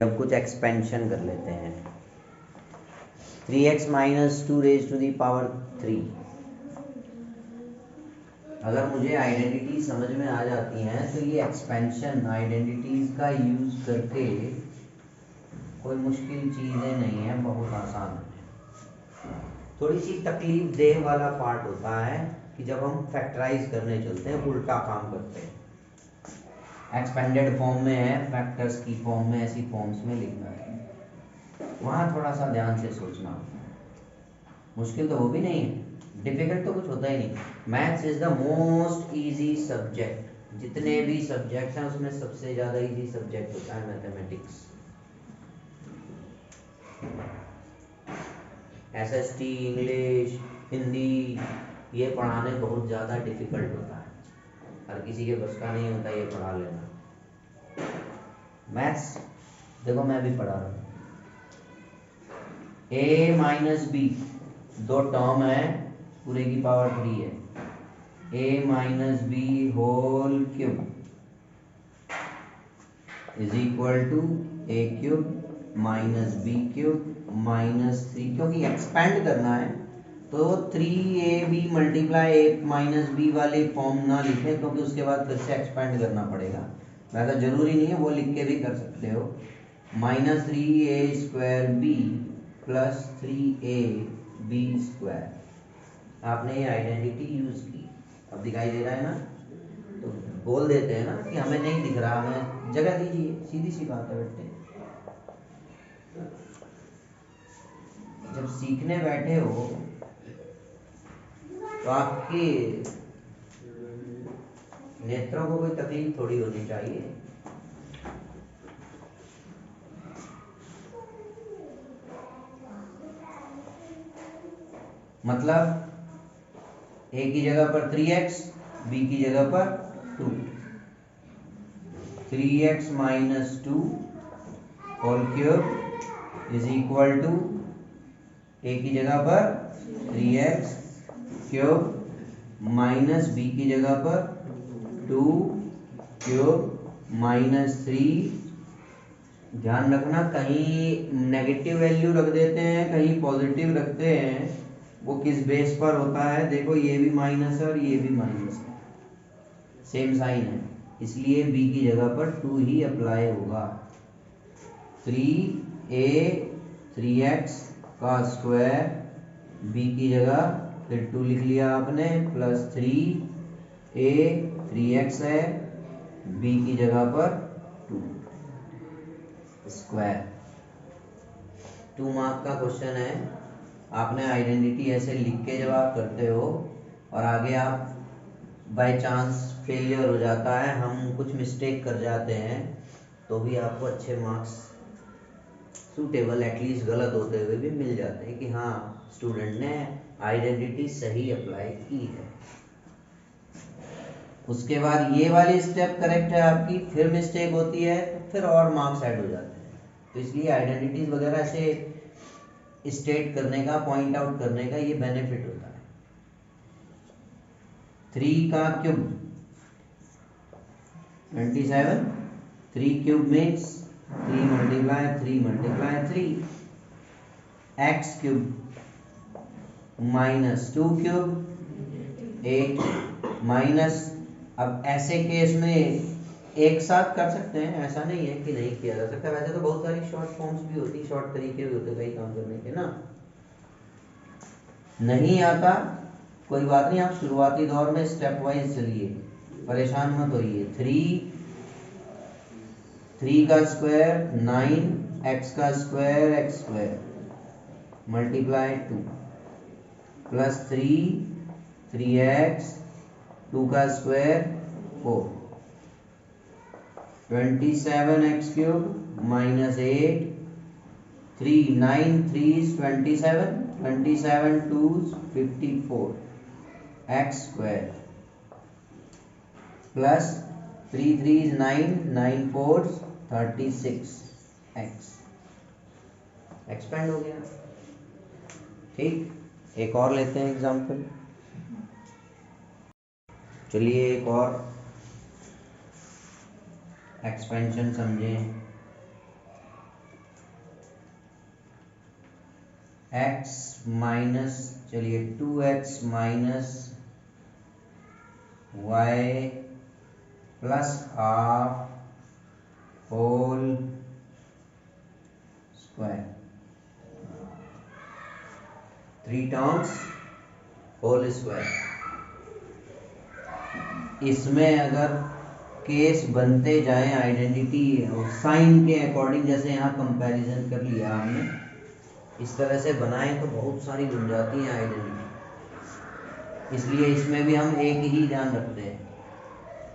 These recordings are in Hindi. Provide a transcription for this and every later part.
अब कुछ एक्सपेंशन कर लेते हैं। 3x minus 2 raise to the power 3। अगर मुझे आइडेंटिटी समझ में आ जाती हैं तो ये एक्सपेंशन आइडेंटिटीज का यूज करके कोई मुश्किल चीज़ें नहीं है, बहुत आसान है। थोड़ी सी तकलीफ देह वाला पार्ट होता है कि जब हम फैक्टराइज करने चलते हैं, उल्टा काम करते हैं। एक्सपेंडेड फॉर्म में है, फैक्टर्स की फॉर्म में, ऐसी फॉर्म्स में लिखना है, वहाँ थोड़ा सा ध्यान से सोचना होता है। मुश्किल तो वो भी नहीं है, डिफिकल्ट तो कुछ होता ही नहीं। Maths is the most easy subject. जितने भी सब्जेक्ट हैं उसमें सबसे ज़्यादा इजी सब्जेक्ट होता है मैथमेटिक्स। एसएसटी, इंग्लिश, हिंदी, ये पढ़ाने बहुत ज़्यादा डिफिकल्ट होता है। हर किसी के बस का नहीं होता ये पढ़ा लेना। मैथ्स देखो मैं भी पढ़ा रहा हूँ। a माइनस बी, दो टर्म है, पूरे की पावर 3 है। a minus B whole cube is equal to a cube minus B cube minus 3। क्योंकि एक्सपेंड करना है तो 3ab multiply a minus B वाली फॉर्म ना लिखें, क्योंकि उसके बाद फिर से एक्सपेंड करना पड़ेगा। वैसा जरूरी नहीं है, वो लिख के भी कर सकते हो। Minus 3a square B plus 3ab square. आपने ये आइडेंटिटी यूज की, अब दिखाई दे रहा है ना? तो बोल देते हैं ना कि हमें नहीं दिख रहा, हमें जगह दीजिए, सीधी सी बात है बेटे। जब सीखने बैठे हो तो आपके नेत्रों को कोई तकलीफ थोड़ी होनी चाहिए। मतलब a की जगह पर 3x, b की जगह पर 2। 3x minus 2 whole cube is equal to a की जगह पर 3x क्यूब माइनस b की जगह पर 2 क्यूब माइनस 3। ध्यान रखना, कहीं नेगेटिव वैल्यू रख देते हैं, कहीं पॉजिटिव रखते हैं। वो किस बेस पर होता है? देखो, ये भी माइनस है और ये भी माइनस है, सेम साइन है, इसलिए b की जगह पर 2 ही अप्लाई होगा। 3a 3x का स्क्वायर, b की जगह फिर 2 लिख लिया आपने, प्लस 3a 3x है, b की जगह पर 2 स्क्वायर। 2 मार्क का क्वेश्चन है। आपने आइडेंटिटी ऐसे लिख के जब आप करते हो और आगे आप बाय चांस फेलियर हो जाता है, हम कुछ मिस्टेक कर जाते हैं, तो भी आपको अच्छे मार्क्स सूटेबल, एटलीस्ट गलत होते हुए भी मिल जाते हैं कि हाँ, स्टूडेंट ने आइडेंटिटी सही अप्लाई की है। उसके बाद ये वाली स्टेप करेक्ट है आपकी, फिर मिस्टेक होती है तो फिर और मार्क्स ऐड हो जाते हैं। तो इसलिए आइडेंटिटीज वगैरह से स्टेट करने का, पॉइंट आउट करने का ये बेनिफिट होता है। 3 का cube 27, 3 cube means 3 multiply 3 multiply 3, x cube minus 2 cube 8 minus. अब ऐसे केस में एक साथ कर सकते हैं, ऐसा नहीं है कि नहीं किया जा सकता। वैसे तो बहुत सारी शॉर्ट फॉर्म्स भी होती, शॉर्ट तरीके भी होते कई काम करने के ना। नहीं आता कोई बात नहीं, आप शुरुआती दौर में स्टेप वाइज चलिए, परेशान मत होइए। 3 का स्क्वायर 9, x का square x square multiply 2 plus 3x 2 का square 4, 27x cube minus 8, 3 9 3 27, 27 2 54 x square plus 3 3 9 9 4 36 x। Expand हो गया। ठीक, एक और लेते हैं एग्जाम्पल। चलिए एक और एक्सपेंशन समझें। एक्स माइनस, चलिए 2x minus y plus half whole square, 3 terms whole square. इसमें अगर केस बनते जाएं आइडेंटिटी साइन के अकॉर्डिंग, जैसे यहाँ कंपैरिजन कर लिया हमने, इस तरह से बनाएं तो बहुत सारी बन जाती हैं आइडेंटिटी। इसलिए इसमें भी हम एक ही ध्यान रखते हैं,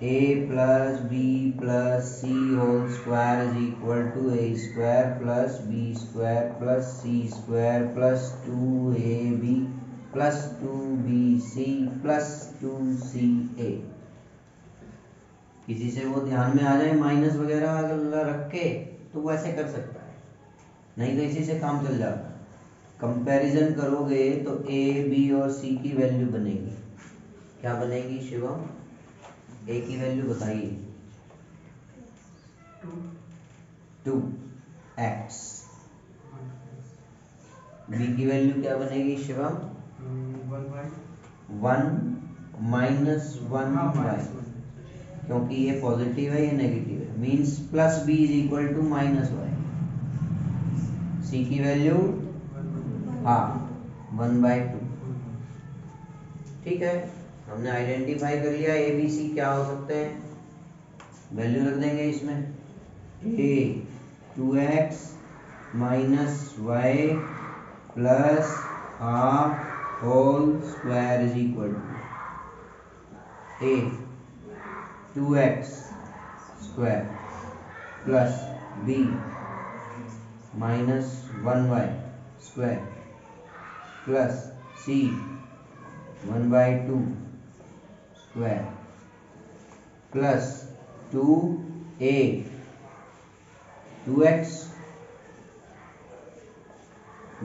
a plus b plus c whole square is equal to a square plus b square plus c square plus 2ab plus 2bc plus 2ca। किसी से वो ध्यान में आ जाए माइनस वगैरह अगर रख के तो वो ऐसे कर सकता है, नहीं तो इसी से काम चल जाता है। कंपैरिजन करोगे तो a b और c की वैल्यू बनेगी, क्या बनेगी शिवम? a की वैल्यू बताइए, 2x। b की वैल्यू क्या बनेगी शिवम? 1 माइनस 1y, क्योंकि ये पॉजिटिव है ये नेगेटिव है, means plus B is equal to minus Y. C की वैल्यू हाफ 1/2। ठीक है, हमने आइडेंटिफाई कर लिया ए बी सी क्या हो सकते हैं, वैल्यू रख देंगे इसमें। A 2x minus y plus half whole square is equal to a 2x square plus b minus 1y square plus c 1/2 square plus 2a 2x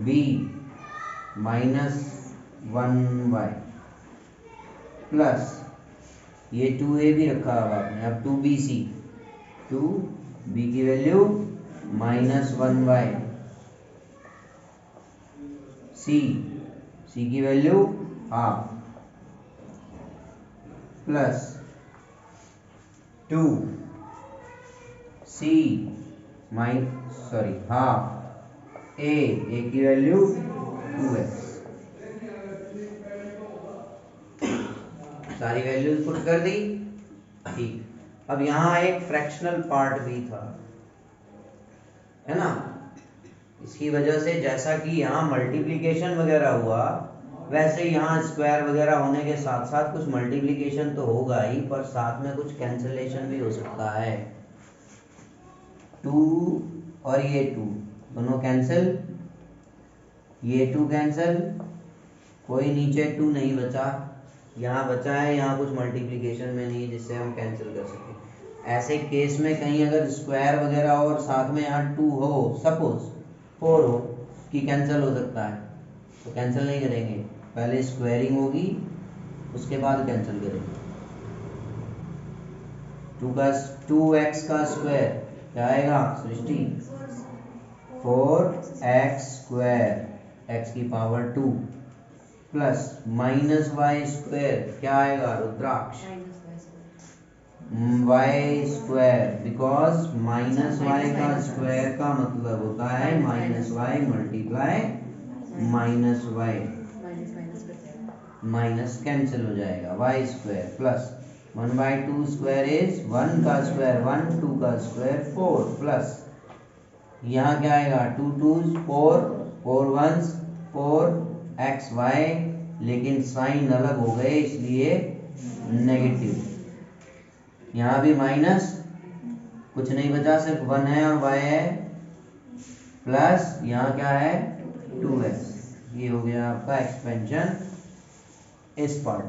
b minus 1y plus ये 2a भी रखा हुआ आपने, अब 2bc, 2b की वैल्यू माइनस 1y, c की value half plus 2c half a की वैल्यू 2x। सारी वैल्यूज पुट कर दी, ठीक। अब यहाँ एक फ्रैक्शनल पार्ट भी था, है ना, इसकी वजह से जैसा कि यहाँ मल्टीप्लिकेशन वगैरह हुआ, वैसे यहाँ स्क्वायर वगैरह होने के साथ साथ कुछ मल्टीप्लिकेशन तो होगा ही, पर साथ में कुछ कैंसलेशन भी हो सकता है। 2 और ये 2 दोनों कैंसिल, ये 2 कैंसिल, कोई नीचे 2 नहीं बचा, यहाँ बचा है, यहाँ कुछ मल्टीप्लिकेशन में नहीं जिससे हम कैंसिल कर सकें। ऐसे केस में कहीं अगर स्क्वायर वगैरह और साथ में यहाँ 2 हो, सपोज 4 हो कि कैंसिल हो सकता है, तो कैंसिल नहीं करेंगे, पहले स्क्वायरिंग होगी उसके बाद कैंसिल करेंगे। 2x का स्क्वायर क्या आएगा सृष्टि? 4x स्क्वायर x की power 2 plus minus y square क्या आएगा Rudraksh? y square, because minus y का स्क्वायर का मतलब होता है minus y multiply minus y, minus cancel हो जाएगा, y square plus 1/2 square is 1 का स्क्वायर 1, 2 का स्क्वायर 4 प्लस यहाँ क्या आएगा 2 2s 4, 4 1s 4xy, लेकिन साइन अलग हो गए इसलिए नेगेटिव। यहाँ भी माइनस, कुछ नहीं बचा, सिर्फ 1 है और y है, प्लस यहाँ क्या है 2x। ये हो गया आपका एक्सपेंशन इस पार्ट।